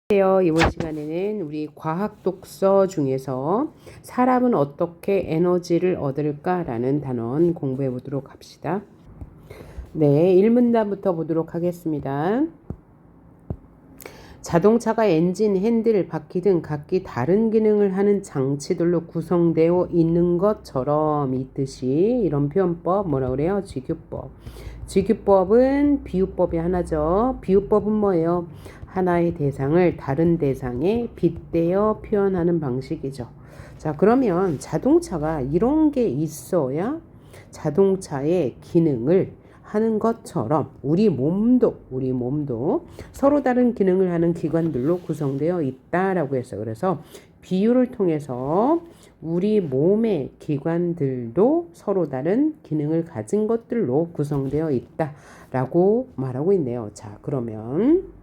안녕하세요. 이번 시간에는 우리 과학 독서 중에서 사람은 어떻게 에너지를 얻을까라는 단원 공부해 보도록 합시다. 네, 1문단부터 보도록 하겠습니다. 자동차가 엔진, 핸들, 바퀴 등 각기 다른 기능을 하는 장치들로 구성되어 있는 것처럼 이 뜻이 이런 표현법 뭐라 그래요? 쥐규법. 쥐규법은 비유법이 하나죠. 비유법은 뭐예요? 하나의 대상을 다른 대상에 빗대어 표현하는 방식이죠. 자, 그러면 자동차가 이런 게 있어야 자동차의 기능을 하는 것처럼 우리 몸도 서로 다른 기능을 하는 기관들로 구성되어 있다라고 했어요. 그래서 비유를 통해서 우리 몸의 기관들도 서로 다른 기능을 가진 것들로 구성되어 있다라고 말하고 있네요. 자, 그러면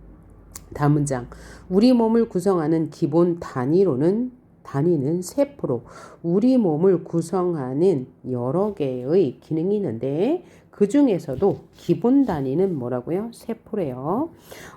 다음 문장. 우리 몸을 구성하는 기본 단위는 세포로 우리 몸을 구성하는 여러 개의 기능이 있는데 그 중에서도 기본 단위는 뭐라고요? 세포래요.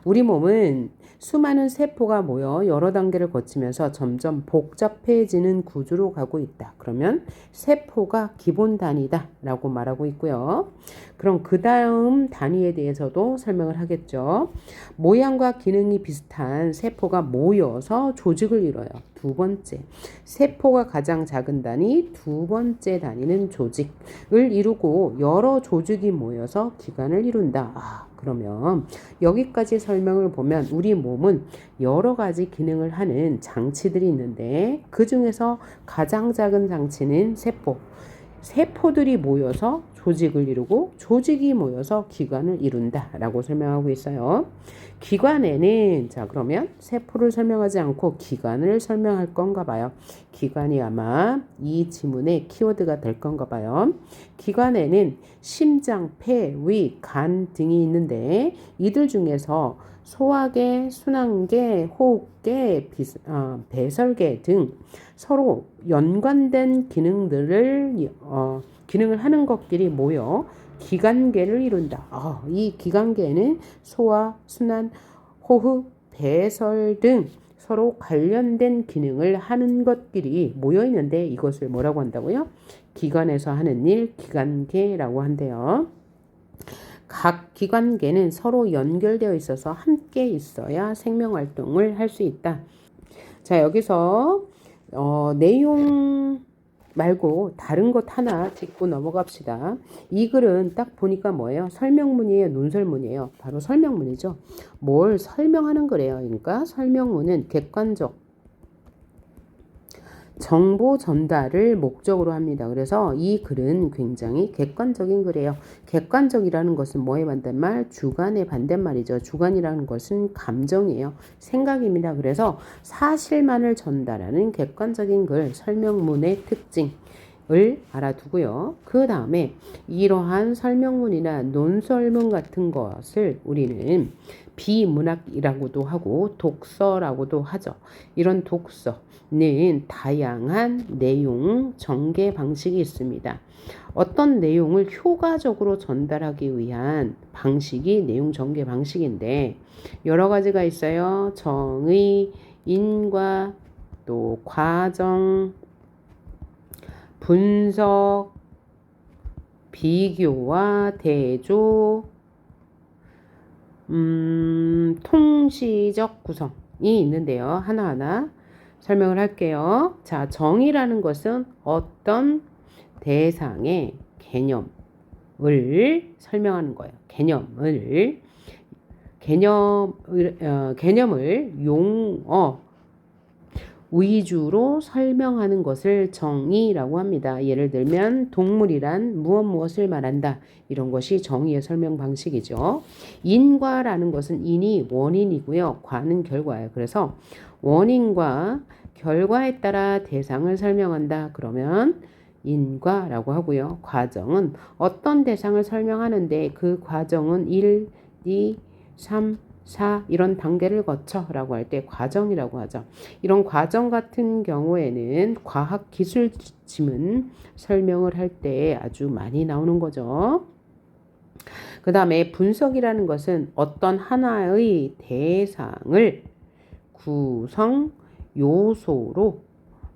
우리 몸은 수많은 세포가 모여 여러 단계를 거치면서 점점 복잡해지는 구조로 가고 있다. 그러면 세포가 기본 단위다 라고 말하고 있고요. 그럼 그 다음 단위에 대해서도 설명을 하겠죠. 모양과 기능이 비슷한 세포가 모여서 조직을 이뤄요. 두 번째, 세포가 가장 작은 단위, 두 번째 단위는 조직을 이루고 여러 조직이 모여서 기관을 이룬다. 그러면 여기까지 설명을 보면 우리 몸은 여러 가지 기능을 하는 장치들이 있는데 그 중에서 가장 작은 장치는 세포. 세포들이 모여서 조직을 이루고 조직이 모여서 기관을 이룬다라고 설명하고 있어요. 기관에는 자 그러면 세포를 설명하지 않고 기관을 설명할 건가 봐요. 기관이 아마 이 지문의 키워드가 될 건가 봐요. 기관에는 심장, 폐, 위, 간 등이 있는데 이들 중에서 소화계, 순환계, 호흡계, 배설계 등 서로 연관된 기능을 하는 것들이 모여 기관계를 이룬다. 이 기관계는 소화, 순환, 호흡, 배설 등 서로 관련된 기능을 하는 것들이 모여 있는데 이것을 뭐라고 한다고요? 기관에서 하는 일, 기관계라고 한대요. 각 기관계는 서로 연결되어 있어서 함께 있어야 생명활동을 할 수 있다. 자, 여기서 내용 말고 다른 것 하나 짚고 넘어갑시다. 이 글은 딱 보니까 뭐예요? 설명문이에요? 논설문이에요? 바로 설명문이죠. 뭘 설명하는 거래요. 그러니까 설명문은 객관적 정보 전달을 목적으로 합니다. 그래서 이 글은 굉장히 객관적인 글이에요. 객관적이라는 것은 뭐의 반대말? 주관의 반대말이죠. 주관이라는 것은 감정이에요. 생각입니다. 그래서 사실만을 전달하는 객관적인 글, 설명문의 특징을 알아두고요. 그 다음에 이러한 설명문이나 논설문 같은 것을 우리는 비문학이라고도 하고 독서라고도 하죠. 이런 독서는 다양한 내용 전개 방식이 있습니다. 어떤 내용을 효과적으로 전달하기 위한 방식이 내용 전개 방식인데 여러 가지가 있어요. 정의, 인과, 또 과정, 분석, 비교와 대조, 통시적 구성이 있는데요. 하나하나 설명을 할게요. 자, 정의라는 것은 어떤 대상의 개념을 설명하는 거예요. 개념을 용어 위주로 설명하는 것을 정의라고 합니다. 예를 들면 동물이란 무엇을 말한다. 이런 것이 정의의 설명 방식이죠. 인과라는 것은 인이 원인이고요. 과는 결과예요. 그래서 원인과 결과에 따라 대상을 설명한다. 그러면 인과라고 하고요. 과정은 어떤 대상을 설명하는데 그 과정은 1, 2, 3, 4 이런 단계를 거쳐라고 할 때 과정이라고 하죠. 이런 과정 같은 경우에는 과학 기술 지문 설명을 할 때 아주 많이 나오는 거죠. 그 다음에 분석이라는 것은 어떤 하나의 대상을 구성 요소로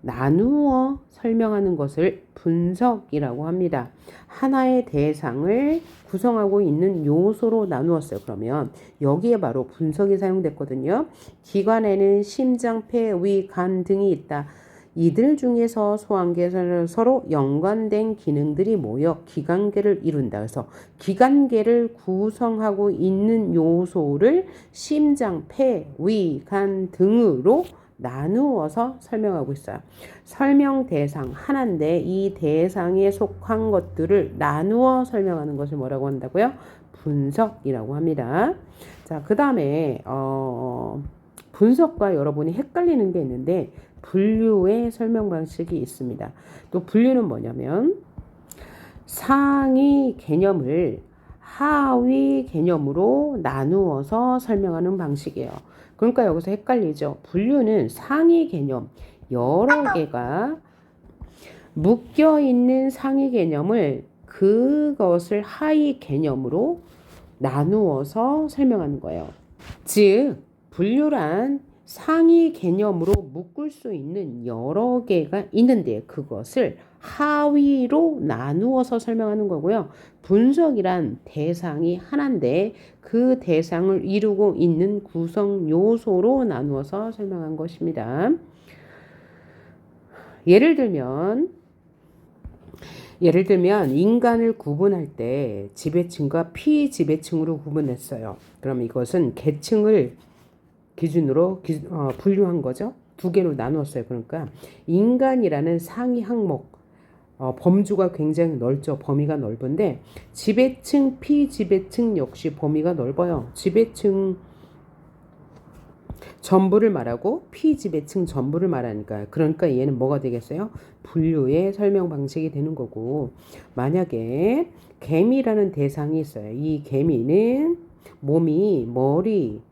나누어 설명하는 것을 분석이라고 합니다. 하나의 대상을 구성하고 있는 요소로 나누었어요. 그러면 여기에 바로 분석이 사용됐거든요. 기관에는 심장, 폐, 위, 간 등이 있다. 이들 중에서 소환계에서 서로 연관된 기능들이 모여 기관계를 이룬다. 그래서 기관계를 구성하고 있는 요소를 심장, 폐, 위, 간 등으로 나누어서 설명하고 있어요. 설명 대상 하나인데 이 대상에 속한 것들을 나누어 설명하는 것을 뭐라고 한다고요? 분석이라고 합니다. 자, 그 다음에 분석과 여러분이 헷갈리는 게 있는데 분류의 설명 방식이 있습니다. 또 분류는 뭐냐면 상위 개념을 하위 개념으로 나누어서 설명하는 방식이에요. 그러니까 여기서 헷갈리죠. 분류는 상위 개념 여러 개가 묶여 있는 상위 개념을 그것을 하위 개념으로 나누어서 설명하는 거예요. 즉 분류란 상위 개념으로 묶을 수 있는 여러 개가 있는데 그것을 하위로 나누어서 설명하는 거고요. 분석이란 대상이 하나인데 그 대상을 이루고 있는 구성 요소로 나누어서 설명한 것입니다. 예를 들면 인간을 구분할 때 지배층과 피지배층으로 구분했어요. 그럼 이것은 계층을 기준으로 분류한 거죠. 두 개로 나누었어요. 그러니까 인간이라는 상위 항목 범주가 굉장히 넓죠. 범위가 넓은데 지배층, 피지배층 역시 범위가 넓어요. 지배층 전부를 말하고 피지배층 전부를 말하니까 그러니까 얘는 뭐가 되겠어요? 분류의 설명 방식이 되는 거고 만약에 개미라는 대상이 있어요. 이 개미는 몸이 머리,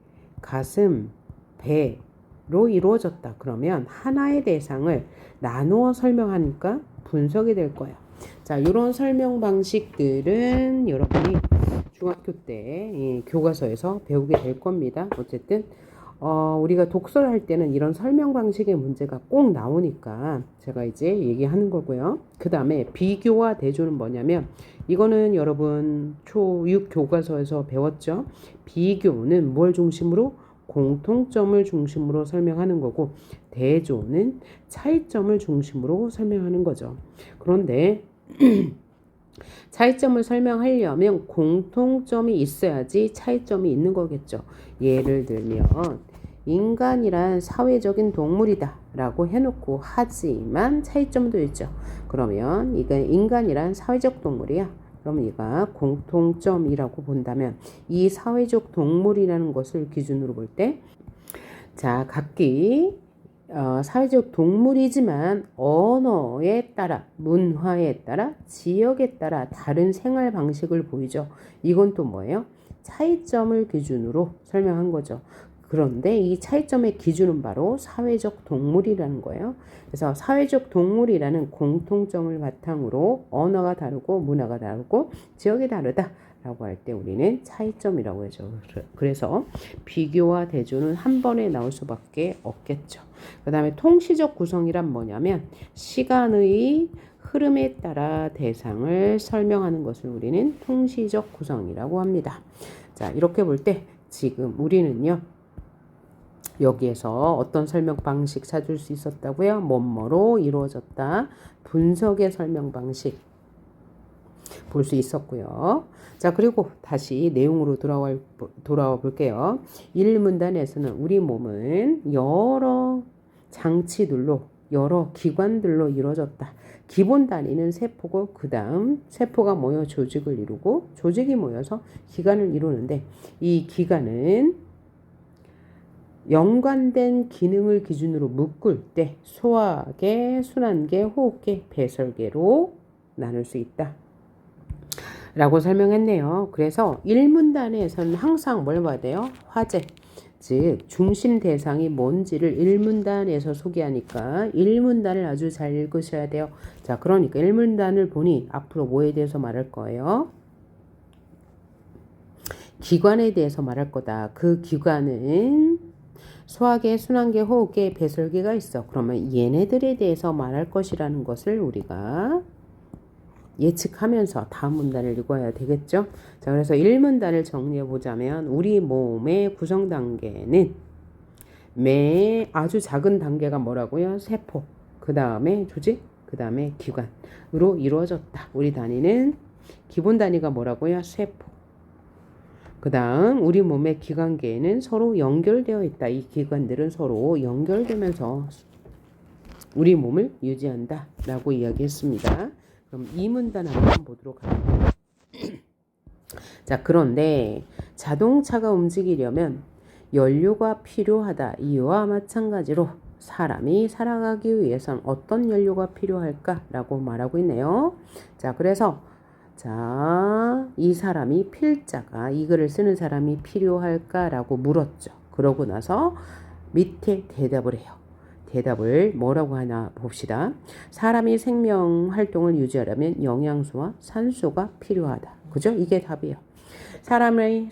가슴, 배로 이루어졌다. 그러면 하나의 대상을 나누어 설명하니까 분석이 될 거예요. 자, 이런 설명 방식들은 여러분이 중학교 때 교과서에서 배우게 될 겁니다. 어쨌든 우리가 독서를 할 때는 이런 설명 방식의 문제가 꼭 나오니까 제가 이제 얘기하는 거고요. 그 다음에 비교와 대조는 뭐냐면 이거는 여러분 초6 교과서에서 배웠죠. 비교는 뭘 중심으로? 공통점을 중심으로 설명하는 거고 대조는 차이점을 중심으로 설명하는 거죠. 그런데 차이점을 설명하려면 공통점이 있어야지 차이점이 있는 거겠죠. 예를 들면 인간이란 사회적인 동물이다 라고 해놓고 하지만 차이점도 있죠. 그러면 이건 인간이란 사회적 동물이야. 그럼 얘가 공통점이라고 본다면 이 사회적 동물이라는 것을 기준으로 볼 때 자, 각기 사회적 동물이지만 언어에 따라, 문화에 따라, 지역에 따라 다른 생활 방식을 보이죠. 이건 또 뭐예요? 차이점을 기준으로 설명한 거죠. 그런데 이 차이점의 기준은 바로 사회적 동물이라는 거예요. 그래서 사회적 동물이라는 공통점을 바탕으로 언어가 다르고 문화가 다르고 지역이 다르다 라고 할 때 우리는 차이점이라고 하죠. 그래서 비교와 대조는 한 번에 나올 수밖에 없겠죠. 그 다음에 통시적 구성이란 뭐냐면 시간의 흐름에 따라 대상을 설명하는 것을 우리는 통시적 구성이라고 합니다. 자, 이렇게 볼 때 지금 우리는요. 여기에서 어떤 설명 방식 찾을 수 있었다고요? 뭐뭐로 이루어졌다. 분석의 설명 방식 볼 수 있었고요. 자, 그리고 다시 내용으로 돌아와 볼게요. 1문단에서는 우리 몸은 여러 장치들로 여러 기관들로 이루어졌다. 기본 단위는 세포고 그 다음 세포가 모여 조직을 이루고 조직이 모여서 기관을 이루는데 이 기관은 연관된 기능을 기준으로 묶을 때 소화계, 순환계, 호흡계, 배설계로 나눌 수 있다. 라고 설명했네요. 그래서 1문단에서는 항상 뭘 봐야 돼요? 화제, 즉 중심 대상이 뭔지를 1문단에서 소개하니까 1문단을 아주 잘 읽으셔야 돼요. 자, 그러니까 1문단을 보니 앞으로 뭐에 대해서 말할 거예요? 기관에 대해서 말할 거다. 그 기관은 소화계, 순환계, 호흡계, 배설계가 있어. 그러면 얘네들에 대해서 말할 것이라는 것을 우리가 예측하면서 다음 문단을 읽어야 되겠죠. 자, 그래서 1문단을 정리해 보자면 우리 몸의 구성 단계는 아주 작은 단계가 뭐라고요? 세포, 그 다음에 조직, 그 다음에 기관으로 이루어졌다. 우리 단위는 기본 단위가 뭐라고요? 세포. 그 다음 우리 몸의 기관계에는 서로 연결되어 있다. 이 기관들은 서로 연결되면서 우리 몸을 유지한다 라고 이야기했습니다. 그럼 이 문단 한번 보도록 할게요. 자, 그런데 자동차가 움직이려면 연료가 필요하다. 이와 마찬가지로 사람이 살아가기 위해선 어떤 연료가 필요할까? 라고 말하고 있네요. 자, 그래서 이 사람이 필자가 이 글을 쓰는 사람이 필요할까? 라고 물었죠. 그러고 나서 밑에 대답을 해요. 대답을 뭐라고 하나 봅시다. 사람이 생명 활동을 유지하려면 영양소와 산소가 필요하다. 그죠? 이게 답이에요. 사람이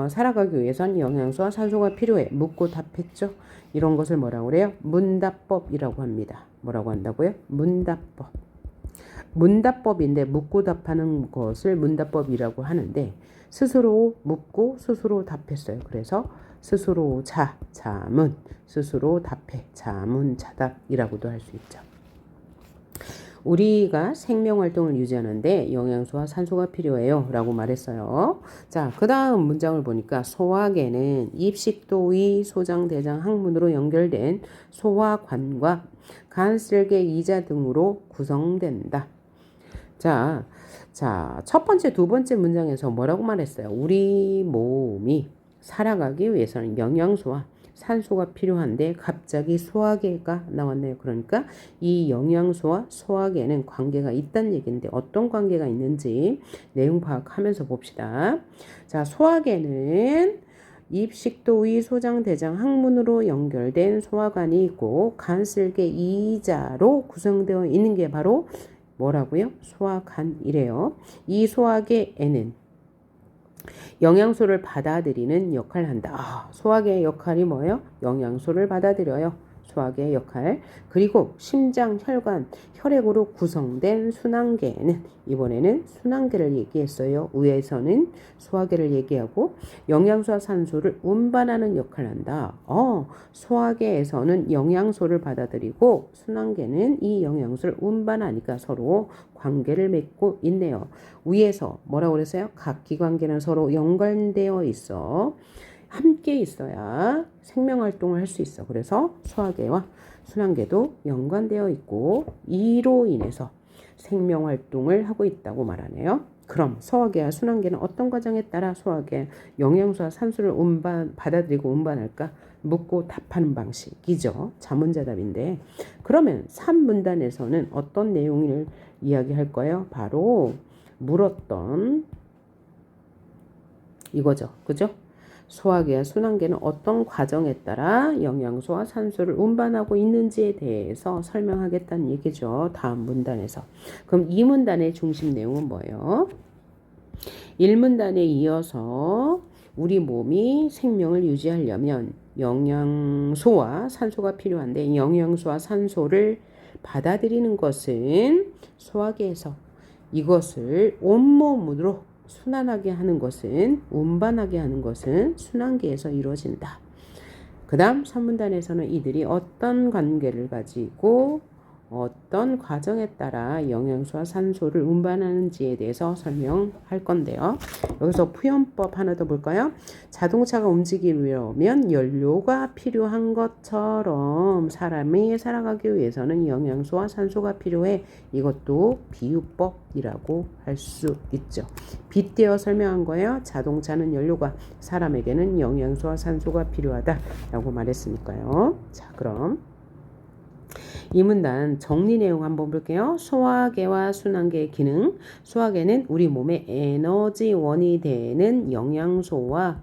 살아가기 위해선 영양소와 산소가 필요해. 묻고 답했죠? 이런 것을 뭐라고 그래요? 문답법이라고 합니다. 뭐라고 한다고요? 문답법. 문답법인데 묻고 답하는 것을 문답법이라고 하는데 스스로 묻고 스스로 답했어요. 그래서 스스로 자문, 스스로 답해, 자문자답이라고도 할 수 있죠. 우리가 생명활동을 유지하는데 영양소와 산소가 필요해요 라고 말했어요. 자, 그 다음 문장을 보니까 소화계는 입식도의 소장대장 항문으로 연결된 소화관과 간쓸개 이자 등으로 구성된다. 자, 첫 번째, 두 번째 문장에서 뭐라고 말했어요? 우리 몸이 살아가기 위해서는 영양소와 산소가 필요한데 갑자기 소화계가 나왔네요. 그러니까 이 영양소와 소화계는 관계가 있다는 얘기인데 어떤 관계가 있는지 내용 파악하면서 봅시다. 자, 소화계는 입식도의 소장대장 항문으로 연결된 소화관이 있고 간쓸개 이자로 구성되어 있는 게 바로 뭐라고요? 소화관이래요. 이 소화계에는 영양소를 받아들이는 역할을 한다. 소화계의 역할이 뭐예요? 영양소를 받아들여요. 소화계의 역할. 그리고 심장, 혈관, 혈액으로 구성된 순환계는 이번에는 순환계를 얘기했어요. 위에서는 소화계를 얘기하고 영양소와 산소를 운반하는 역할을 한다. 소화계에서는 영양소를 받아들이고 순환계는 이 영양소를 운반하니까 서로 관계를 맺고 있네요. 위에서 뭐라고 그랬어요? 각기관계는 서로 연관되어 있어. 함께 있어야 생명활동을 할 수 있어. 그래서 소화계와 순환계도 연관되어 있고 이로 인해서 생명활동을 하고 있다고 말하네요. 그럼 소화계와 순환계는 어떤 과정에 따라 소화계 영양소와 산소를 받아들이고 운반할까? 묻고 답하는 방식이죠. 자문자답인데 그러면 3문단에서는 어떤 내용을 이야기할 거예요? 바로 물었던 이거죠. 그죠? 소화계와 순환계는 어떤 과정에 따라 영양소와 산소를 운반하고 있는지에 대해서 설명하겠다는 얘기죠. 다음 문단에서. 그럼 이 문단의 중심 내용은 뭐예요? 1문단에 이어서 우리 몸이 생명을 유지하려면 영양소와 산소가 필요한데 영양소와 산소를 받아들이는 것은 소화계에서 이것을 온몸으로 순환하게 하는 것은 운반하게 하는 것은 순환계에서 이루어진다. 그 다음 3문단에서는 이들이 어떤 관계를 가지고 어떤 과정에 따라 영양소와 산소를 운반하는지에 대해서 설명할 건데요. 여기서 표현법 하나 더 볼까요? 자동차가 움직이려면 연료가 필요한 것처럼 사람이 살아가기 위해서는 영양소와 산소가 필요해. 이것도 비유법이라고 할 수 있죠. 빗대어 설명한 거예요. 자동차는 연료가, 사람에게는 영양소와 산소가 필요하다라고 말했으니까요. 자, 그럼 이 문단 정리 내용 한번 볼게요. 소화계와 순환계의 기능. 소화계는 우리 몸의 에너지원이 되는 영양소와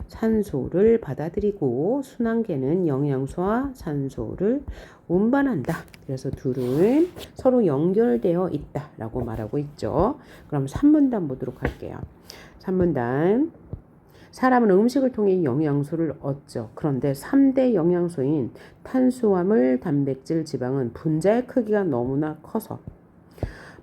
산소를 받아들이고 순환계는 영양소와 산소를 운반한다. 그래서 둘은 서로 연결되어 있다라고 말하고 있죠. 그럼 3문단 보도록 할게요. 3문단. 사람은 음식을 통해 영양소를 얻죠. 그런데 3대 영양소인 탄수화물, 단백질, 지방은 분자의 크기가 너무나 커서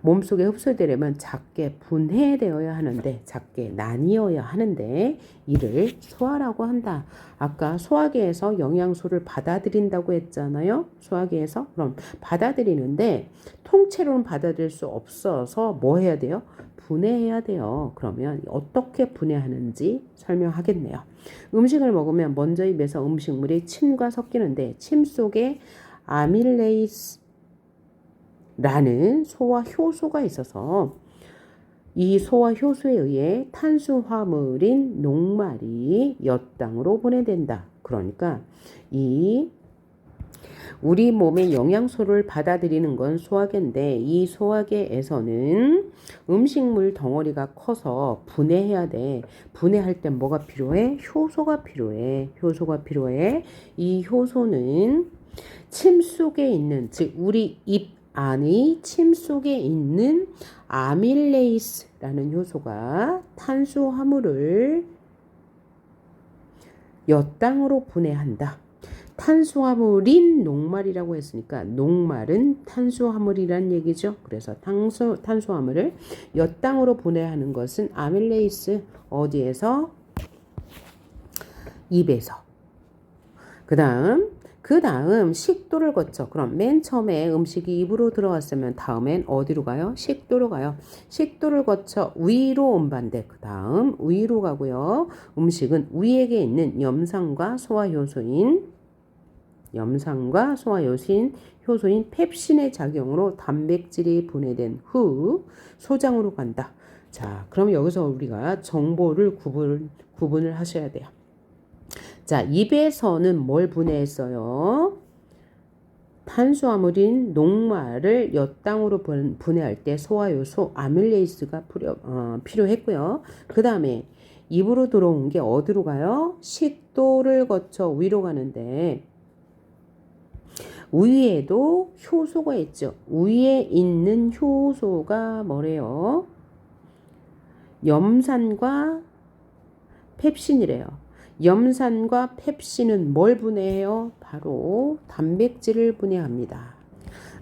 몸속에 흡수되려면 작게 분해되어야 하는데, 작게 나뉘어야 하는데 이를 소화라고 한다. 아까 소화기에서 영양소를 받아들인다고 했잖아요. 소화기에서. 그럼 받아들이는데 통째로는 받아들일 수 없어서 뭐 해야 돼요? 분해해야 돼요. 그러면 어떻게 분해하는지 설명하겠네요. 음식을 먹으면 먼저 입에서 음식물이 침과 섞이는데 침 속에 아밀레이스 라는 소화 효소가 있어서 이 소화 효소에 의해 탄수화물인 녹말이 엿당으로 분해된다. 그러니까 이 우리 몸의 영양소를 받아들이는 건 소화계인데 이 소화계에서는 음식물 덩어리가 커서 분해해야 돼. 분해할 땐 뭐가 필요해? 효소가 필요해. 효소가 필요해. 이 효소는 침 속에 있는, 즉 우리 입 안의 침 속에 있는 아밀레이스라는 효소가 탄수화물을 엿당으로 분해한다. 탄수화물인 녹말이라고 했으니까 녹말은 탄수화물이란 얘기죠. 그래서 탄수화물을 엿당으로 분해하는 것은 아밀레이스. 어디에서? 입에서. 그 다음 식도를 거쳐. 그럼 맨 처음에 음식이 입으로 들어왔으면 다음엔 어디로 가요? 식도로 가요. 식도를 거쳐 위로 운반돼. 그 다음 위로 가고요. 음식은 위액에 있는 염산과 소화효소인 효소인 펩신의 작용으로 단백질이 분해된 후 소장으로 간다. 자, 그럼 여기서 우리가 정보를 구분을 하셔야 돼요. 자, 입에서는 뭘 분해했어요? 탄수화물인 녹말을 엿당으로 분해할 때 소화효소 아밀레이스가 필요했고요. 그 다음에 입으로 들어온 게 어디로 가요? 식도를 거쳐 위로 가는데 위에도 효소가 있죠. 위에 있는 효소가 뭐래요? 염산과 펩신이래요. 염산과 펩신은 뭘 분해해요? 바로 단백질을 분해합니다.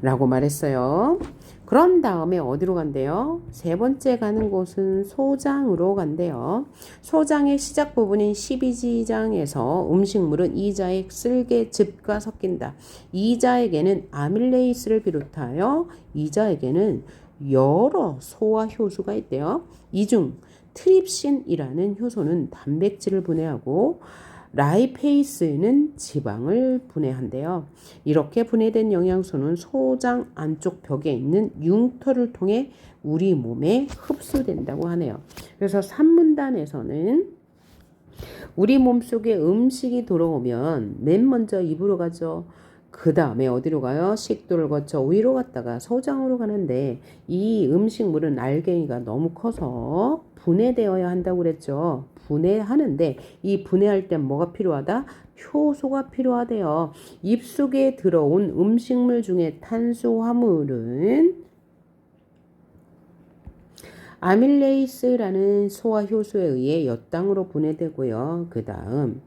라고 말했어요. 그런 다음에 어디로 간대요? 세 번째 가는 곳은 소장으로 간대요. 소장의 시작 부분인 12지장에서 음식물은 이자액, 쓸개, 즙과 섞인다. 이자액에는 아밀레이스를 비롯하여 이자액에는 여러 소화 효소가 있대요. 이 중 트립신이라는 효소는 단백질을 분해하고 라이페이스는 지방을 분해한대요. 이렇게 분해된 영양소는 소장 안쪽 벽에 있는 융터를 통해 우리 몸에 흡수된다고 하네요. 그래서 산문단에서는 우리 몸속에 음식이 들어오면 맨 먼저 입으로 가죠. 그 다음에 어디로 가요? 식도를 거쳐 위로 갔다가 소장으로 가는데 이 음식물은 알갱이가 너무 커서 분해되어야 한다고 그랬죠. 분해하는데 이 분해할 땐 뭐가 필요하다? 효소가 필요하대요. 입속에 들어온 음식물 중에 탄수화물은 아밀레이스라는 소화효소에 의해 엿당으로 분해되고요. 그 다음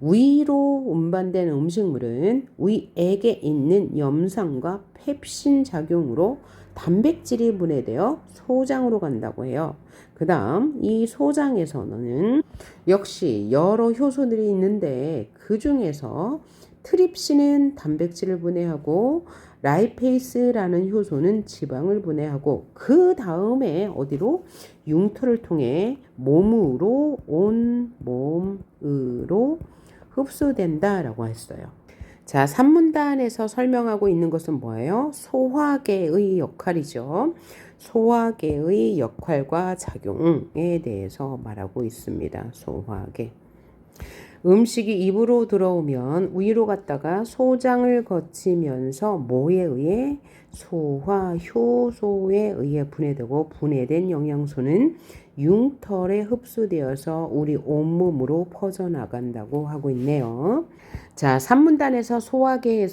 위로 운반된 음식물은 위액에 있는 염산과 펩신 작용으로 단백질이 분해되어 소장으로 간다고 해요. 그 다음 이 소장에서는 역시 여러 효소들이 있는데 그 중에서 트립신은 단백질을 분해하고 라이페이스라는 효소는 지방을 분해하고 그 다음에 어디로? 융터를 통해 몸으로 온몸으로 흡수된다라고 했어요. 자, 산문단에서 설명하고 있는 것은 뭐예요? 소화계의 역할이죠. 소화계의 역할과 작용에 대해서 말하고 있습니다. 소화계. 음식이 입으로 들어오면 위로 갔다가 소장을 거치면서 뭐에 의해? 소화 효소에 의해 분해되고 분해된 영양소는 융털에 흡수되어서 우리 온몸으로 퍼져나간다고 하고 있네요. 자, 산문단에서 소화계에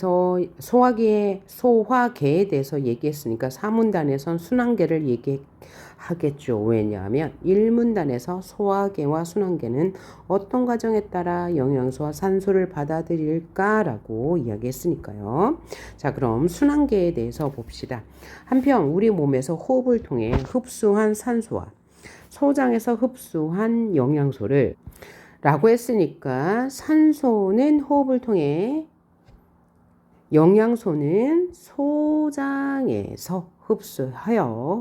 대해서 얘기했으니까 사문단에선 순환계를 얘기하겠죠. 왜냐하면 1문단에서 소화계와 순환계는 어떤 과정에 따라 영양소와 산소를 받아들일까라고 이야기했으니까요. 자, 그럼 순환계에 대해서 봅시다. 한편 우리 몸에서 호흡을 통해 흡수한 산소와 소장에서 흡수한 영양소를 라고 했으니까 산소는 호흡을 통해 영양소는 소장에서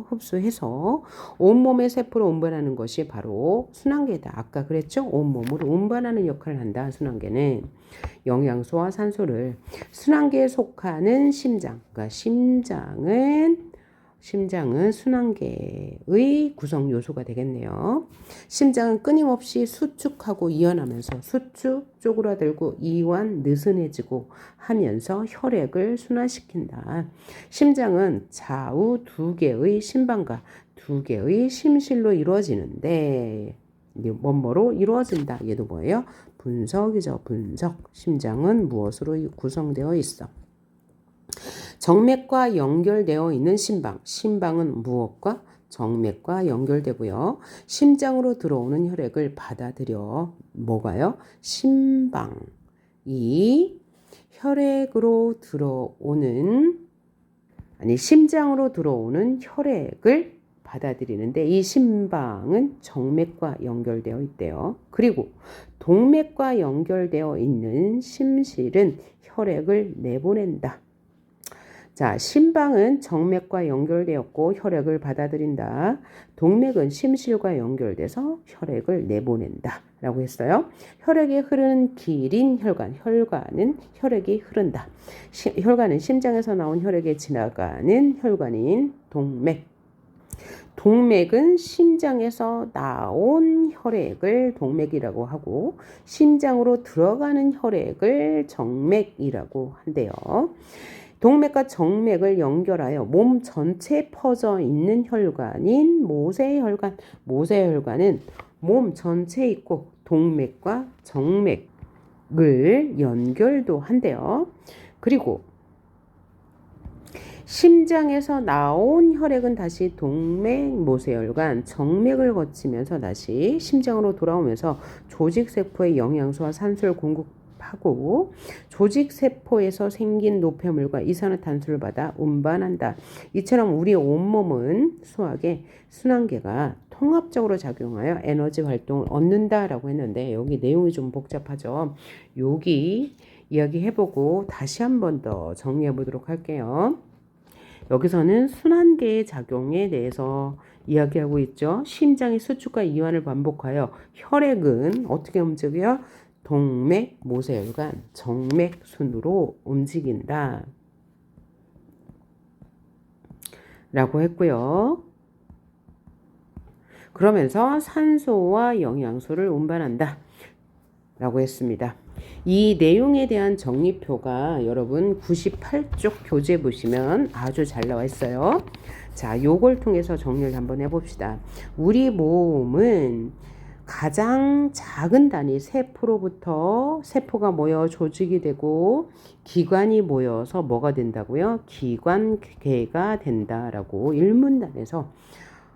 흡수해서 온몸의 세포로 운반하는 것이 바로 순환계다. 아까 그랬죠? 온몸으로 운반하는 역할을 한다. 순환계는 영양소와 산소를 순환계에 속하는 심장. 그러니까 심장은 순환계의 구성 요소가 되겠네요. 심장은 끊임없이 수축하고 이완하면서 수축 쪼그라들고 이완 느슨해지고 하면서 혈액을 순환시킨다. 심장은 좌우 두 개의 심방과 두 개의 심실로 이루어지는데 뭐뭐로 이루어진다. 얘도 뭐예요? 분석이죠. 분석. 심장은 무엇으로 구성되어 있어? 정맥과 연결되어 있는 심방. 심방은 무엇과? 정맥과 연결되고요. 심장으로 들어오는 혈액을 받아들여 뭐가요? 심방이 심장으로 들어오는 혈액을 받아들이는데 이 심방은 정맥과 연결되어 있대요. 그리고 동맥과 연결되어 있는 심실은 혈액을 내보낸다. 자, 심방은 정맥과 연결되었고 혈액을 받아들인다. 동맥은 심실과 연결돼서 혈액을 내보낸다. 라고 했어요. 혈액이 흐르는 길인 혈관은 혈액이 흐른다. 혈관은 심장에서 나온 혈액에 지나가는 혈관인 동맥. 동맥은 심장에서 나온 혈액을 동맥이라고 하고 심장으로 들어가는 혈액을 정맥이라고 한대요. 동맥과 정맥을 연결하여 몸 전체에 퍼져 있는 혈관인 모세혈관. 모세혈관은 몸 전체에 있고 동맥과 정맥을 연결도 한대요. 그리고 심장에서 나온 혈액은 다시 동맥, 모세혈관, 정맥을 거치면서 다시 심장으로 돌아오면서 조직세포에 영양소와 산소를 공급하고 조직세포에서 생긴 노폐물과 이산화탄소를 받아 운반한다. 이처럼 우리 온몸은 순환계가 통합적으로 작용하여 에너지 활동을 얻는다라고 했는데 여기 내용이 좀 복잡하죠. 여기 이야기해보고 다시 한 번 더 정리해보도록 할게요. 여기서는 순환계의 작용에 대해서 이야기하고 있죠. 심장이 수축과 이완을 반복하여 혈액은 어떻게 움직여요? 동맥, 모세혈관, 정맥 순으로 움직인다. 라고 했고요. 그러면서 산소와 영양소를 운반한다. 라고 했습니다. 이 내용에 대한 정리표가 여러분 98쪽 교재 보시면 아주 잘 나와 있어요. 자, 요걸 통해서 정리를 한번 해봅시다. 우리 몸은 가장 작은 단위 세포로부터 세포가 모여 조직이 되고 기관이 모여서 뭐가 된다고요? 기관계가 된다라고 일문단에서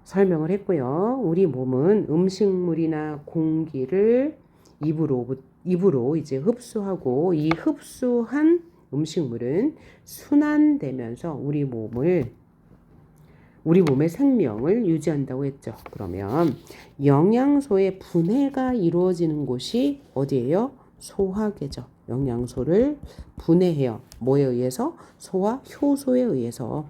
설명을 했고요. 우리 몸은 음식물이나 공기를 입으로 이제 흡수하고 이 흡수한 음식물은 순환되면서 우리 몸의 생명을 유지한다고 했죠. 그러면 영양소의 분해가 이루어지는 곳이 어디예요? 소화계죠. 영양소를 분해해요. 뭐에 의해서? 소화 효소에 의해서.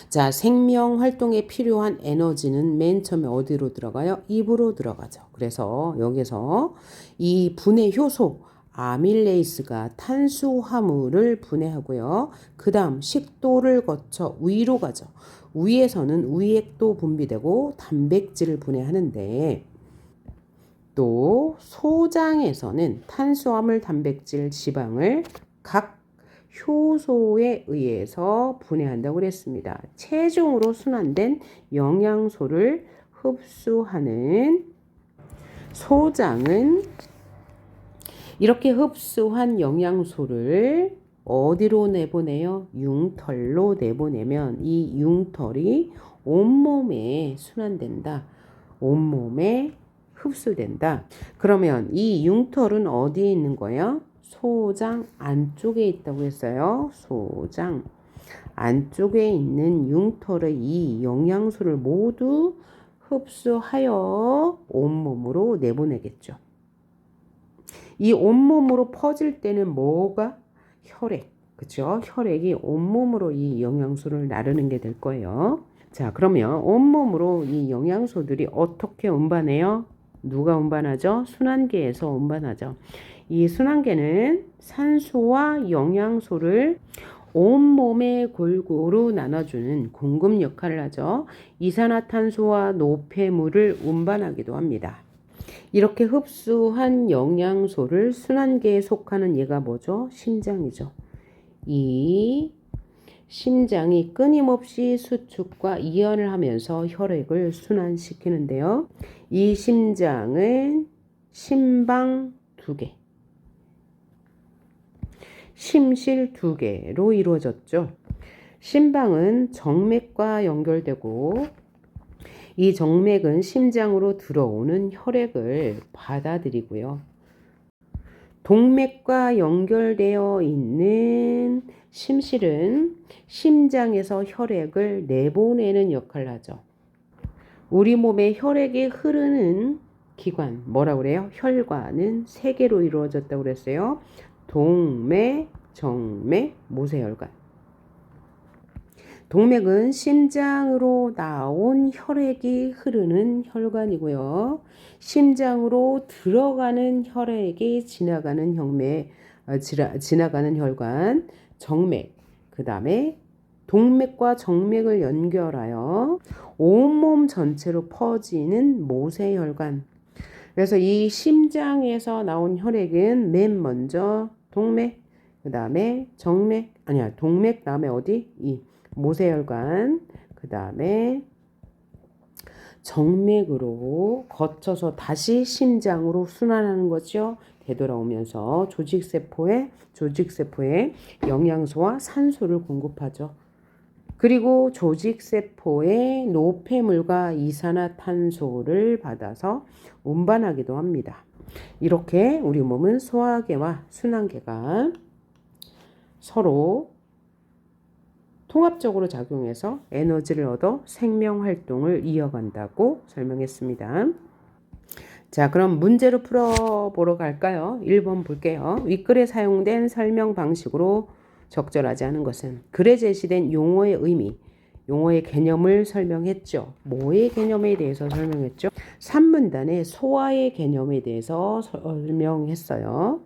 자, 생명 활동에 필요한 에너지는 맨 처음에 어디로 들어가요? 입으로 들어가죠. 그래서 여기서 이 분해 효소 아밀레이스가 탄수화물을 분해하고요. 그 다음 식도를 거쳐 위로 가죠. 위에서는 위액도 분비되고 단백질을 분해하는데 또 소장에서는 탄수화물, 단백질, 지방을 각 효소에 의해서 분해한다고 그랬습니다. 최종으로 순환된 영양소를 흡수하는 소장은 이렇게 흡수한 영양소를 어디로 내보내요? 융털로 내보내면 이 융털이 온몸에 순환된다. 온몸에 흡수된다. 그러면 이 융털은 어디에 있는 거예요? 소장 안쪽에 있다고 했어요. 소장 안쪽에 있는 융털의 이 영양소를 모두 흡수하여 온몸으로 내보내겠죠. 이 온몸으로 퍼질 때는 뭐가? 혈액. 그렇죠? 혈액이 온몸으로 이 영양소를 나르는 게 될 거예요. 자, 그러면 온몸으로 이 영양소들이 어떻게 운반해요? 누가 운반하죠? 순환계에서 운반하죠. 이 순환계는 산소와 영양소를 온몸에 골고루 나눠주는 공급 역할을 하죠. 이산화탄소와 노폐물을 운반하기도 합니다. 이렇게 흡수한 영양소를 순환계에 속하는 얘가 뭐죠? 심장이죠. 이 심장이 끊임없이 수축과 이완을 하면서 혈액을 순환시키는데요. 이 심장은 심방 2개, 심실 2개로 이루어졌죠. 심방은 정맥과 연결되고 이 정맥은 심장으로 들어오는 혈액을 받아들이고요. 동맥과 연결되어 있는 심실은 심장에서 혈액을 내보내는 역할을 하죠. 우리 몸에 혈액이 흐르는 기관, 뭐라고 그래요? 혈관은 3개로 이루어졌다고 그랬어요. 동맥, 정맥, 모세혈관. 동맥은 심장으로 나온 혈액이 흐르는 혈관이고요. 심장으로 들어가는 혈액이 지나가는 지나가는 혈관, 정맥. 그 다음에 동맥과 정맥을 연결하여 온몸 전체로 퍼지는 모세혈관. 그래서 이 심장에서 나온 혈액은 맨 먼저 동맥, 그 다음에 정맥, 아니야, 동맥 다음에 어디? 이 모세혈관, 그 다음에 정맥으로 거쳐서 다시 심장으로 순환하는 거죠. 되돌아오면서 조직세포에 영양소와 산소를 공급하죠. 그리고 조직세포에 노폐물과 이산화탄소를 받아서 운반하기도 합니다. 이렇게 우리 몸은 소화계와 순환계가 서로 통합적으로 작용해서 에너지를 얻어 생명활동을 이어간다고 설명했습니다. 자, 그럼 문제로 풀어보러 갈까요? 1번 볼게요. 윗글에 사용된 설명 방식으로 적절하지 않은 것은 글에 제시된 용어의 의미, 용어의 개념을 설명했죠. 뭐의 개념에 대해서 설명했죠? 3문단의 소화의 개념에 대해서 설명했어요.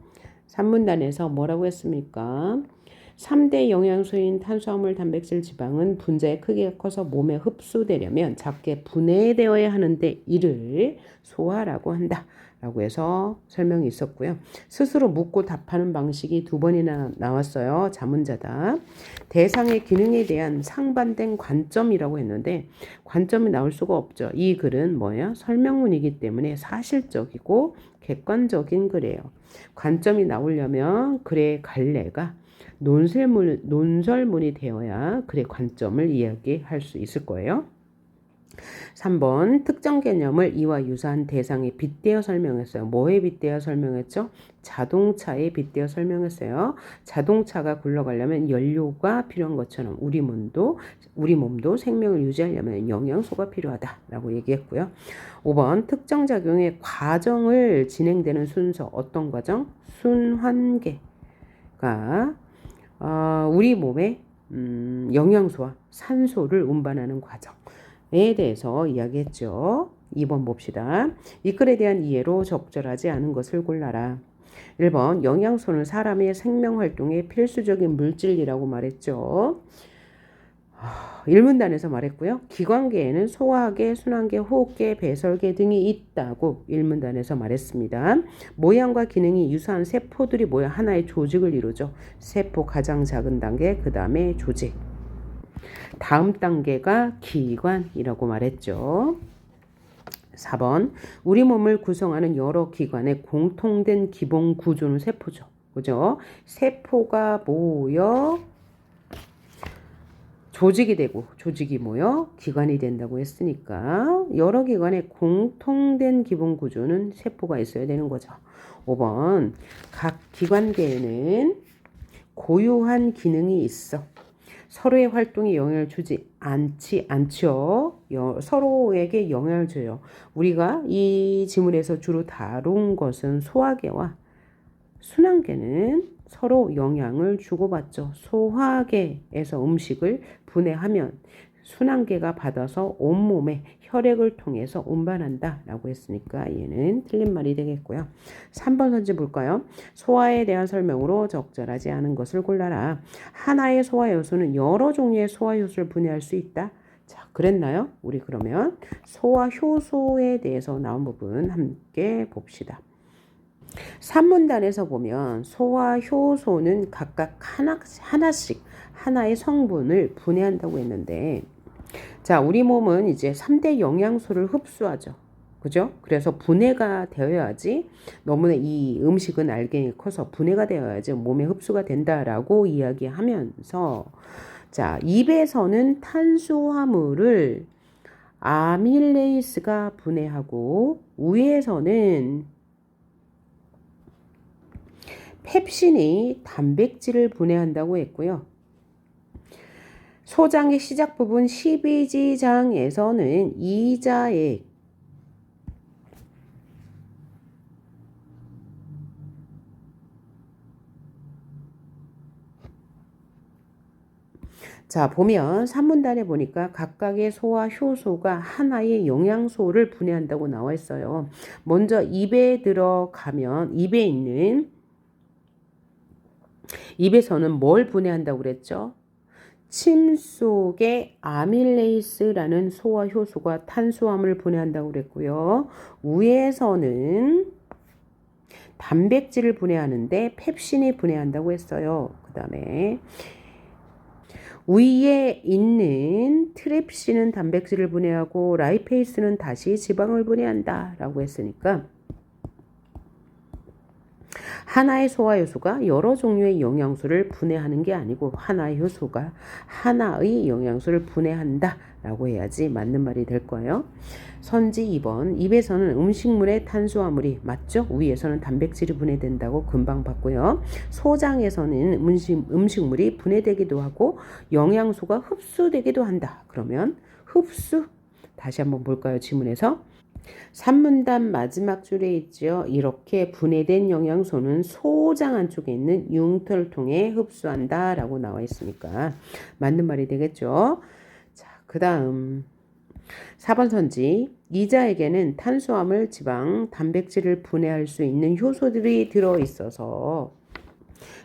3문단에서 뭐라고 했습니까? 3대 영양소인 탄수화물, 단백질, 지방은 분자의 크기가 커서 몸에 흡수되려면 작게 분해되어야 하는데 이를 소화라고 한다 라고 해서 설명이 있었고요. 스스로 묻고 답하는 방식이 2번이나 나왔어요. 자문자답. 대상의 기능에 대한 상반된 관점이라고 했는데 관점이 나올 수가 없죠. 이 글은 뭐예요? 설명문이기 때문에 사실적이고 객관적인 글이에요. 관점이 나오려면 글의 갈래가 논설문이 되어야 글의 관점을 이야기할 수 있을 거예요. 3번 특정 개념을 이와 유사한 대상에 빗대어 설명했어요. 뭐에 빗대어 설명했죠? 자동차에 빗대어 설명했어요. 자동차가 굴러가려면 연료가 필요한 것처럼 우리 몸도 생명을 유지하려면 영양소가 필요하다라고 얘기했고요. 5번 특정 작용의 과정을 진행되는 순서 어떤 과정? 순환계가 우리 몸에 영양소와 산소를 운반하는 과정에 대해서 이야기했죠. 2번 봅시다. 이 글에 대한 이해로 적절하지 않은 것을 골라라. 1번 영양소는 사람의 생명활동에 필수적인 물질이라고 말했죠. 1문단에서 말했고요. 기관계에는 소화계, 순환계, 호흡계, 배설계 등이 있다고 1문단에서 말했습니다. 모양과 기능이 유사한 세포들이 모여 하나의 조직을 이루죠. 세포 가장 작은 단계, 그 다음에 조직. 다음 단계가 기관이라고 말했죠. 4번. 우리 몸을 구성하는 여러 기관의 공통된 기본 구조는 세포죠. 그죠? 세포가 모여 조직이 되고 조직이 모여 기관이 된다고 했으니까 여러 기관의 공통된 기본 구조는 세포가 있어야 되는 거죠. 5번. 각 기관계에는 고유한 기능이 있어. 서로의 활동에 영향을 주지 않죠. 서로에게 영향을 줘요. 우리가 이 지문에서 주로 다룬 것은 소화계와 순환계는 서로 영향을 주고받죠. 소화계에서 음식을 분해하면 순환계가 받아서 온몸에 혈액을 통해서 운반한다 라고 했으니까 얘는 틀린 말이 되겠고요. 3번 선지 볼까요? 소화에 대한 설명으로 적절하지 않은 것을 골라라. 하나의 소화 요소는 여러 종류의 소화 효소를 분해할 수 있다. 자, 그랬나요? 우리 그러면 소화 효소에 대해서 나온 부분 함께 봅시다. 산문단에서 보면 소화 효소는 각각 하나씩 하나의 성분을 분해한다고 했는데, 자, 우리 몸은 이제 3대 영양소를 흡수하죠. 그죠? 그래서 분해가 되어야지, 너무나 이 음식은 알갱이 커서 분해가 되어야지 몸에 흡수가 된다라고 이야기하면서, 자, 입에서는 탄수화물을 아밀레이스가 분해하고, 위에서는 펩신이 단백질을 분해한다고 했고요. 소장의 시작 부분 12지장에서는 이자액, 자, 보면 산문단에 보니까 각각의 소화 효소가 하나의 영양소를 분해한다고 나와 있어요. 먼저 입에 들어가면 입에서는 뭘 분해한다고 그랬죠? 침 속에 아밀레이스라는 소화 효소가 탄수화물을 분해한다고 그랬고요. 위에서는 단백질을 분해하는데 펩신이 분해한다고 했어요. 그 다음에 위에 있는 트립신은 단백질을 분해하고 라이페이스는 다시 지방을 분해한다 라고 했으니까 하나의 소화 요소가 여러 종류의 영양소를 분해하는 게 아니고 하나의 효소가 하나의 영양소를 분해한다 라고 해야지 맞는 말이 될 거예요. 선지 2번. 입에서는 음식물의 탄수화물이 맞죠? 위에서는 단백질이 분해된다고 금방 봤고요. 소장에서는 음식물이 분해되기도 하고 영양소가 흡수되기도 한다. 그러면 흡수 다시 한번 볼까요? 지문에서 산문단 마지막 줄에 있죠. 이렇게 분해된 영양소는 소장 안쪽에 있는 융터를 통해 흡수한다 라고 나와 있으니까 맞는 말이 되겠죠. 자, 그 다음 4번 선지. 이자에게는 탄수화물, 지방, 단백질을 분해할 수 있는 효소들이 들어있어서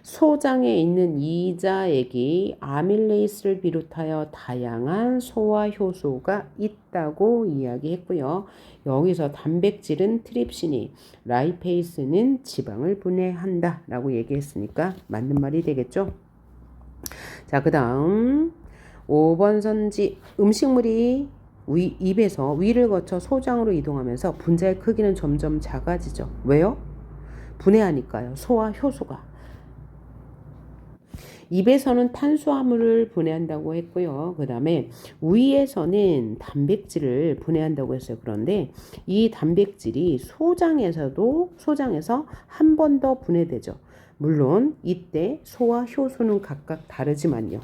소장에 있는 이자액이 아밀레이스를 비롯하여 다양한 소화 효소가 있다고 이야기했고요. 여기서 단백질은 트립신이, 라이페이스는 지방을 분해한다 라고 얘기했으니까 맞는 말이 되겠죠. 자, 그 다음 5번 선지. 음식물이 입에서 위를 거쳐 소장으로 이동하면서 분자의 크기는 점점 작아지죠. 왜요? 분해하니까요. 소화 효소가. 입에서는 탄수화물을 분해한다고 했고요. 그 다음에 위에서는 단백질을 분해한다고 했어요. 그런데 이 단백질이 소장에서 한 번 더 분해되죠. 물론 이때 소화 효소는 각각 다르지만요.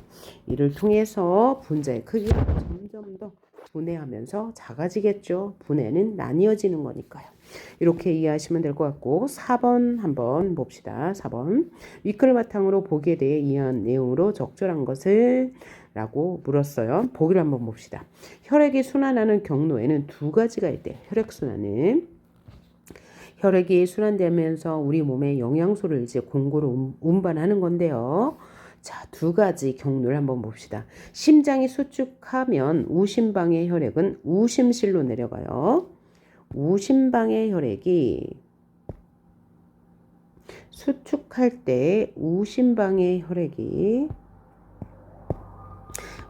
이를 통해서 분자의 크기가 점점 더 분해하면서 작아지겠죠. 분해는 나뉘어지는 거니까요. 이렇게 이해하시면 될 것 같고 4번 한번 봅시다. 4번. 윗글 바탕으로 보기에 대해 이해한 내용으로 적절한 것을 라고 물었어요. 보기를 한번 봅시다. 혈액이 순환하는 경로에는 두 가지가 있대요. 혈액순환은 혈액이 순환되면서 우리 몸에 영양소를 이제 공고로 운반하는 건데요. 자, 두 가지 경로를 한번 봅시다. 심장이 수축하면 우심방의 혈액은 우심실로 내려가요. 우심방의 혈액이 수축할 때 우심방의 혈액이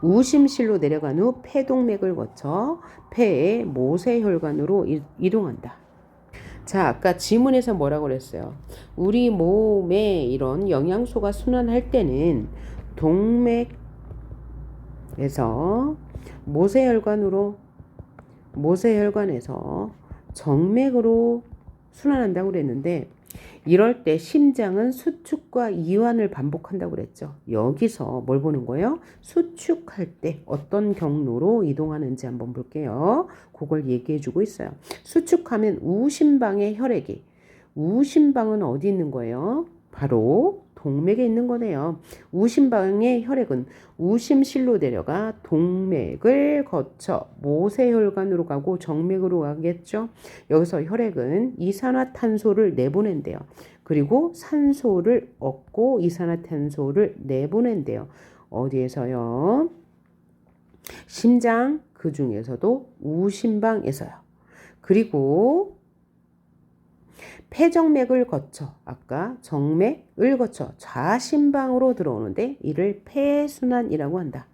우심실로 내려간 후 폐동맥을 거쳐 폐의 모세혈관으로 이동한다. 자, 아까 지문에서 뭐라고 그랬어요? 우리 몸에 이런 영양소가 순환할 때는 동맥에서 모세혈관에서 정맥으로 순환한다고 그랬는데, 이럴 때 심장은 수축과 이완을 반복한다고 그랬죠. 여기서 뭘 보는 거예요? 수축할 때 어떤 경로로 이동하는지 한번 볼게요. 그걸 얘기해 주고 있어요. 수축하면 우심방의 혈액이, 우심방은 어디 있는 거예요? 바로 동맥에 있는 거네요. 우심방의 혈액은 우심실로 내려가 동맥을 거쳐 모세혈관으로 가고 정맥으로 가겠죠. 여기서 혈액은 이산화탄소를 내보낸대요. 그리고 산소를 얻고 이산화탄소를 내보낸대요. 어디에서요? 심장, 그 중에서도 우심방에서요. 그리고 폐정맥을 거쳐, 아까 정맥을 거쳐 좌심방으로 들어오는데 이를 폐순환이라고 한다.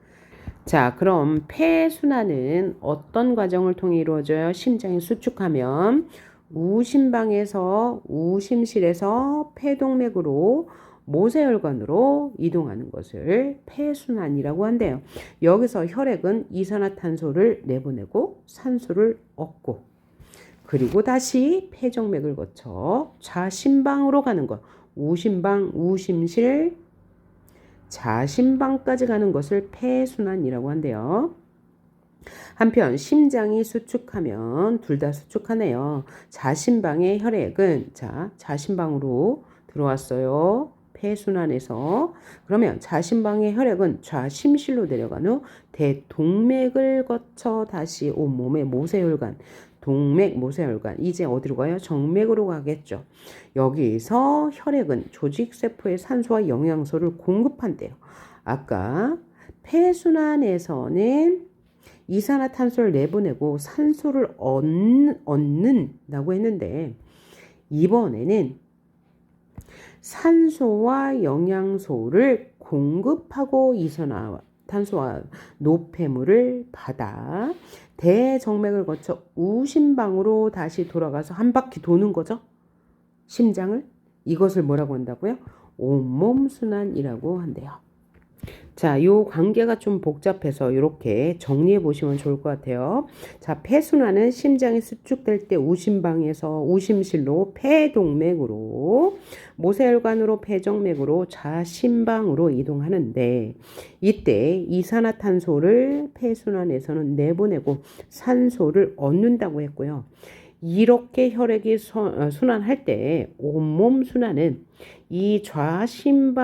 자, 그럼 폐순환은 어떤 과정을 통해 이루어져요? 심장이 수축하면 우심방에서 우심실에서 폐동맥으로 모세혈관으로 이동하는 것을 폐순환이라고 한대요. 여기서 혈액은 이산화탄소를 내보내고 산소를 얻고, 그리고 다시 폐정맥을 거쳐 좌심방으로 가는 것, 우심방, 우심실, 좌심방까지 가는 것을 폐순환이라고 한대요. 한편 심장이 수축하면 둘 다 수축하네요. 좌심방의 혈액은 좌심방으로 들어왔어요. 폐순환에서. 그러면 좌심방의 혈액은 좌심실로 내려간 후 대동맥을 거쳐 다시 온몸의 모세혈관, 동맥, 모세혈관, 이제 어디로 가요? 정맥으로 가겠죠. 여기서 혈액은 조직세포에 산소와 영양소를 공급한대요. 아까 폐순환에서는 이산화탄소를 내보내고 산소를 얻는다고 했는데, 이번에는 산소와 영양소를 공급하고 이산화탄소와 노폐물을 받아 대정맥을 거쳐 우심방으로 다시 돌아가서 한 바퀴 도는 거죠. 심장을. 이것을 뭐라고 한다고요? 온몸 순환이라고 한대요. 자, 요 관계가 좀 복잡해서 이렇게 정리해 보시면 좋을 것 같아요. 자, 폐순환은 심장이 수축될 때 우심방에서 우심실로 폐동맥으로, 모세혈관으로 폐정맥으로 좌심방으로 이동하는데, 이때 이산화탄소를 폐순환에서는 내보내고 산소를 얻는다고 했고요. 이렇게 혈액이 순환할 때 온몸 순환은 이 좌심방에서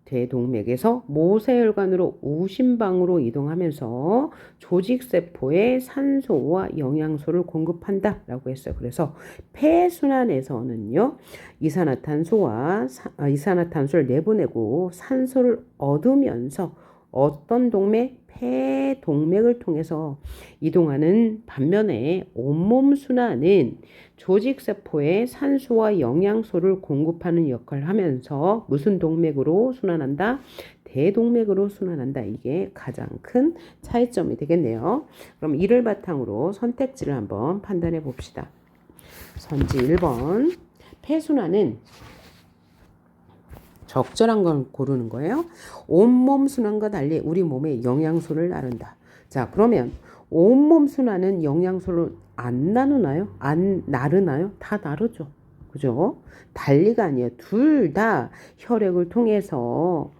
대동맥에서 모세혈관으로 우심방으로 이동하면서 조직세포에 산소와 영양소를 공급한다라고 했어요. 그래서 폐순환에서는요, 이산화탄소를 내보내고 산소를 얻으면서 어떤 동맥? 폐동맥을 통해서 이동하는 반면에 온몸 순환은 조직세포에 산소와 영양소를 공급하는 역할을 하면서 무슨 동맥으로 순환한다? 대동맥으로 순환한다. 이게 가장 큰 차이점이 되겠네요. 그럼 이를 바탕으로 선택지를 한번 판단해 봅시다. 선지 1번. 폐순환은 적절한 걸 고르는 거예요. 온몸 순환과 달리 우리 몸에 영양소를 나른다. 자, 그러면 온몸 순환은 영양소를 안 나누나요? 안 나르나요? 다 나르죠. 그죠? 달리가 아니에요. 둘 다 혈액을 통해서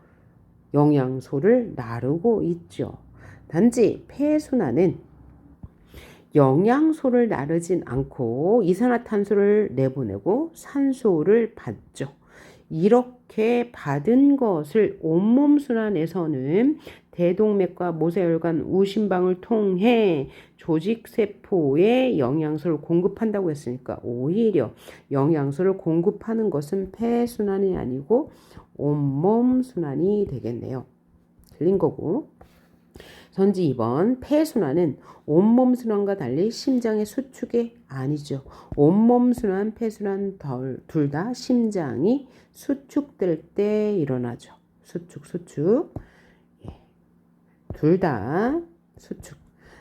영양소를 나르고 있죠. 단지 폐순환은 영양소를 나르진 않고 이산화탄소를 내보내고 산소를 받죠. 이렇게 받은 것을 온몸 순환에서는 대동맥과 모세혈관, 우심방을 통해 조직세포에 영양소를 공급한다고 했으니까 오히려 영양소를 공급하는 것은 폐순환이 아니고 온몸 순환이 되겠네요. 틀린 거고. 선지 2번 폐순환은 온몸 순환과 달리 심장의 수축이 아니죠. 온몸 순환, 폐순환 둘 다 심장이 수축될 때 일어나죠. 수축. 예. 둘 다 수축.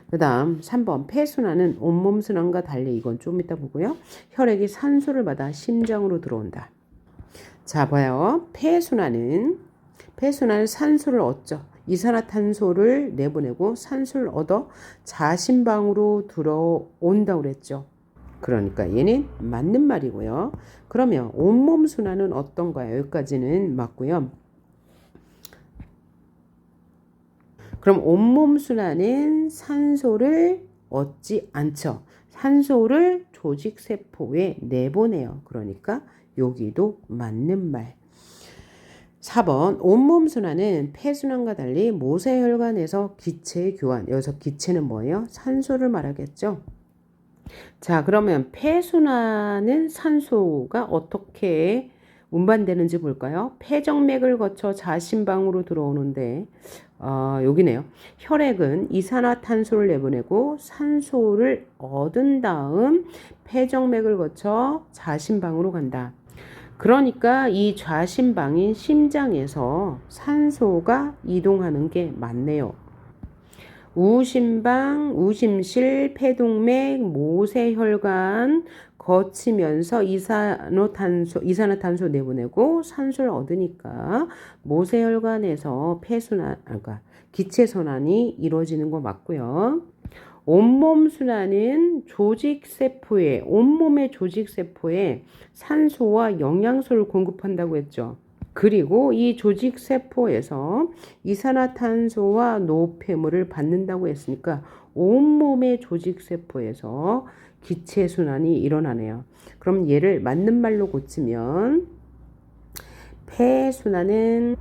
그 다음 3번 폐순환은 온몸 순환과 달리 이건 좀 이따 보고요. 혈액이 산소를 받아 심장으로 들어온다. 자 봐요. 폐순환은 산소를 얻죠. 이산화탄소를 내보내고 산소를 얻어 자신방으로 들어온다고 그랬죠. 그러니까 얘는 맞는 말이고요. 그러면 온몸 순환은 어떤가요? 여기까지는 맞고요. 그럼 온몸 순환은 산소를 얻지 않죠. 산소를 조직세포에 내보내요. 그러니까 여기도 맞는 말. 4번 온몸 순환은 폐순환과 달리 모세혈관에서 기체 교환. 여기서 기체는 뭐예요? 산소를 말하겠죠. 자, 그러면 폐순환은 산소가 어떻게 운반되는지 볼까요? 폐정맥을 거쳐 자신방으로 들어오는데 여기네요. 혈액은 이산화탄소를 내보내고 산소를 얻은 다음 폐정맥을 거쳐 자신방으로 간다. 그러니까 이 좌심방인 심장에서 산소가 이동하는 게 맞네요. 우심방, 우심실, 폐동맥, 모세혈관 거치면서 이산화탄소 내보내고 산소를 얻으니까 모세혈관에서 그러니까 기체순환이 이루어지는 거 맞고요. 온몸 순환은 온몸의 조직세포에 산소와 영양소를 공급한다고 했죠. 그리고 이 조직세포에서 이산화탄소와 노폐물을 받는다고 했으니까 온몸의 조직세포에서 기체순환이 일어나네요. 그럼 얘를 맞는 말로 고치면 폐순환은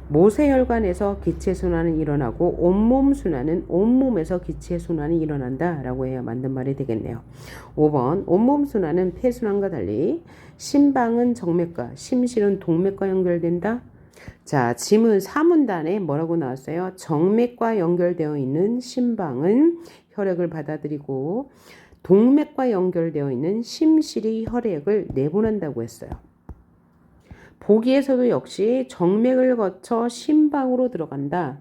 모세혈관에서 기체순환이 일어나고 온몸 순환은 온몸에서 기체순환이 일어난다 라고 해야 맞는 말이 되겠네요. 5번 온몸 순환은 폐순환과 달리 심방은 정맥과 심실은 동맥과 연결된다. 자, 지문 4문단에 뭐라고 나왔어요? 정맥과 연결되어 있는 심방은 혈액을 받아들이고 동맥과 연결되어 있는 심실이 혈액을 내보낸다고 했어요. 보기에서도 역시 정맥을 거쳐 심방으로 들어간다.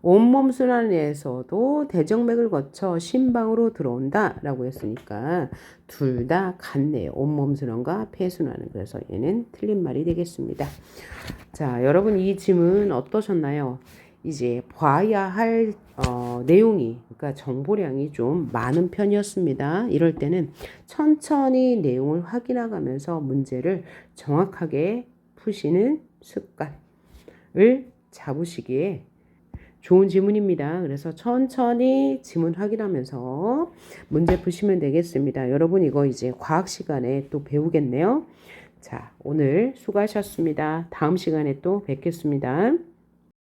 온몸 순환에서도 대정맥을 거쳐 심방으로 들어온다 라고 했으니까 둘 다 같네요. 온몸 순환과 폐순환은. 그래서 얘는 틀린 말이 되겠습니다. 자, 여러분 이 지문 어떠셨나요? 이제 봐야 할 내용이, 그러니까 정보량이 좀 많은 편이었습니다. 이럴 때는 천천히 내용을 확인해가면서 문제를 정확하게 푸시는 습관을 잡으시기에 좋은 지문입니다. 그래서 천천히 지문 확인하면서 문제 푸시면 되겠습니다. 여러분 이거 이제 과학 시간에 또 배우겠네요. 자, 오늘 수고하셨습니다. 다음 시간에 또 뵙겠습니다.